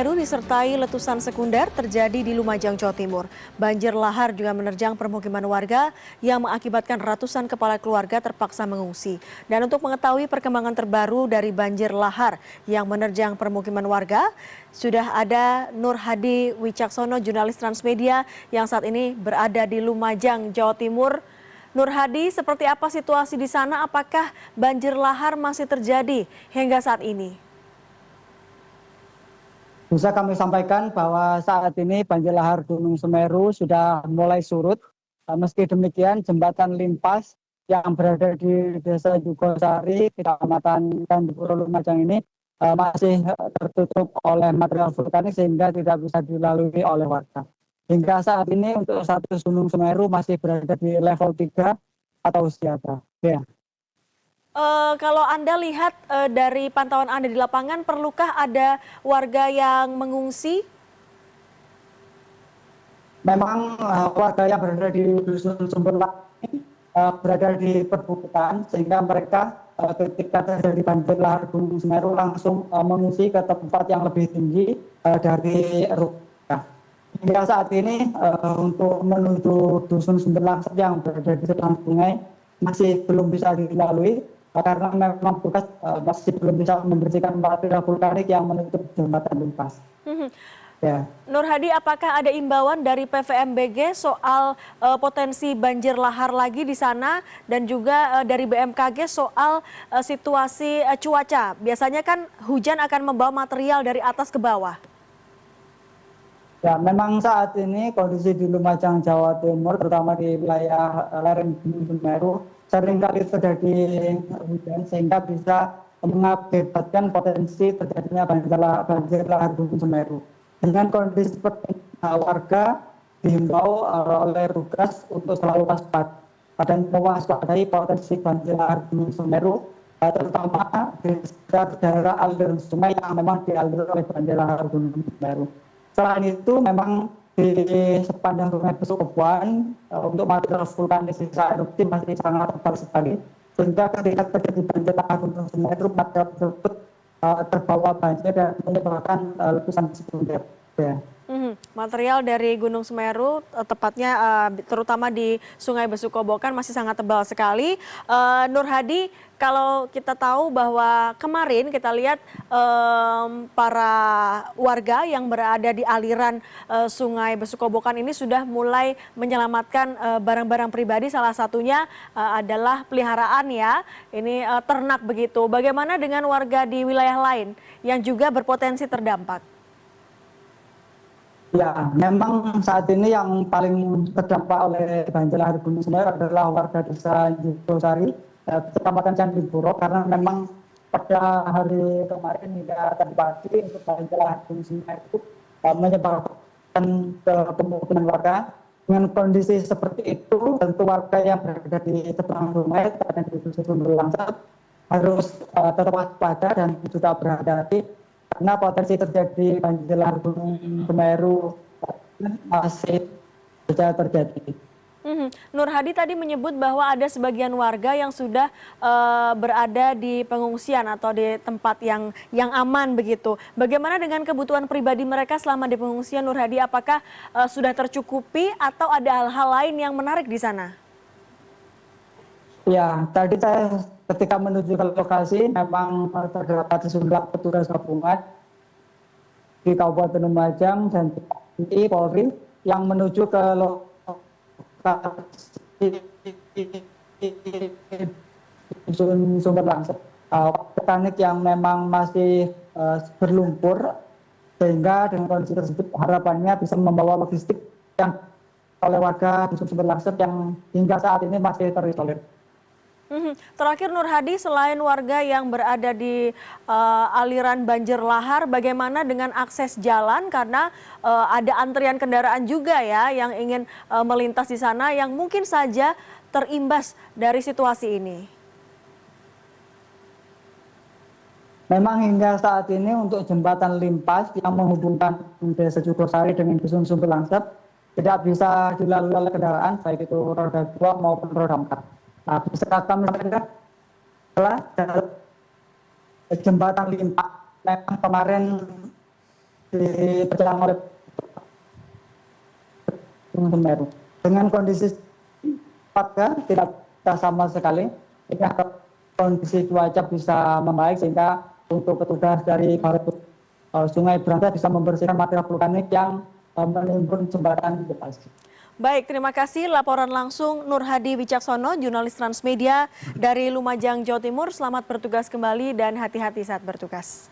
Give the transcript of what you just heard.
Semeru disertai letusan sekunder terjadi di Lumajang, Jawa Timur. Banjir lahar juga menerjang permukiman warga yang mengakibatkan ratusan kepala keluarga terpaksa mengungsi. Dan untuk mengetahui perkembangan terbaru dari banjir lahar yang menerjang permukiman warga, sudah ada Nur Hadi Wicaksono, jurnalis Transmedia yang saat ini berada di Lumajang, Jawa Timur. Nur Hadi, seperti apa situasi di sana? Apakah banjir lahar masih terjadi hingga saat ini? Bisa kami sampaikan bahwa saat ini banjir lahar Gunung Semeru sudah mulai surut. Meski demikian, jembatan Limpas yang berada di Desa Jugosari, Kecamatan Candipuro, Lumajang ini masih tertutup oleh material vulkanik sehingga tidak bisa dilalui oleh warga. Hingga saat ini untuk status Gunung Semeru masih berada di level 3 atau siaga. Ya. Kalau Anda lihat dari pantauan Anda di lapangan, perlukah ada warga yang mengungsi? Memang warga yang berada di dusun Sumberlak ini berada di perbukitan sehingga mereka ketika terjadi banjir lahar Gunung Semeru langsung mengungsi ke tempat yang lebih tinggi dari rumah. Hingga saat ini untuk menuju dusun Sumberlak yang berada di seberang sungai masih belum bisa dilalui karena memang tugas masih belum bisa membersihkan material vulkanik yang menutup jembatan Limpas. Ya. Nur Hadi, apakah ada imbauan dari PVMBG soal potensi banjir lahar lagi di sana dan juga dari BMKG soal situasi cuaca? Biasanya kan hujan akan membawa material dari atas ke bawah. Ya, memang saat ini kondisi di Lumajang, Jawa Timur, terutama di wilayah lereng Gunung Semeru, seringkali terjadi hujan sehingga bisa mengakibatkan potensi terjadinya banjir lahar Gunung Semeru. Dengan kondisi seperti ini, warga dihimbau oleh tugas untuk selalu waspada dan mewaspadai potensi banjir lahar Gunung Semeru, terutama di sekitar daerah aliran sungai yang memang dialiri oleh banjir lahar Gunung Semeru. Selain itu, memang di sepanjang sungai Besukebuan untuk material vulkanis sisa erupsi masih sangat tebal sekali. Sehingga ketika terjadi banjir lahar Gunung Semeru, material tersebut terbawa banjir dan menyebabkan letusan sekunder. Ya. Material dari Gunung Semeru, tepatnya terutama di Sungai Besukobokan masih sangat tebal sekali. Nur Hadi, kalau kita tahu bahwa kemarin kita lihat para warga yang berada di aliran Sungai Besukobokan ini sudah mulai menyelamatkan barang-barang pribadi, salah satunya adalah peliharaan ya, ini ternak begitu. Bagaimana dengan warga di wilayah lain yang juga berpotensi terdampak? Ya, memang saat ini yang paling terdampak oleh banjir lahar Gunung Semeru adalah warga desa Jugosari, Kecamatan Candipuro, karena memang pada hari kemarin hingga tadi pagi untuk banjir lahar Gunung Semeru itu menyebabkan pemukiman warga. Dengan kondisi seperti itu, tentu warga yang berada di seberang sungai dan di dusun Berlangsat harus tetap waspada dan juga berhati-hati karena potensi terjadi banjir lahar Gunung Semeru masih bisa terjadi. Nur Hadi tadi menyebut bahwa ada sebagian warga yang sudah berada di pengungsian atau di tempat yang aman begitu. Bagaimana dengan kebutuhan pribadi mereka selama di pengungsian, Nur Hadi? Apakah sudah tercukupi atau ada hal-hal lain yang menarik di sana? Ya, tadi saya ketika menuju ke lokasi memang terdapat sejumlah petugas gabungan di Kabupaten Lumajang dan TNI Polri yang menuju ke lokasi sumber langsung. Petani yang memang masih berlumpur sehingga dengan kondisi tersebut harapannya bisa membawa logistik yang oleh warga di sumber langsung yang hingga saat ini masih terisolir. Terakhir Nur Hadi, selain warga yang berada di aliran banjir lahar, bagaimana dengan akses jalan? Karena ada antrian kendaraan juga ya yang ingin melintas di sana yang mungkin saja terimbas dari situasi ini. Memang hingga saat ini untuk jembatan Limpas yang menghubungkan Desa Jugosari dengan Dusun Sumber Langsat tidak bisa dilalui oleh kendaraan, baik itu roda 2 maupun roda 4. Nah, bisa kami sampaikan adalah jembatan Limpas memang kemarin diterjang oleh Gunung Semeru. Dengan kondisi warga tidak bisa sama sekali, ini kondisi cuaca bisa membaik sehingga untuk petugas dari Sungai Berantas bisa membersihkan material vulkanik yang menimbun jembatan Bekasi. Baik, terima kasih laporan langsung Nur Hadi Wicaksono, jurnalis Transmedia dari Lumajang, Jawa Timur. Selamat bertugas kembali dan hati-hati saat bertugas.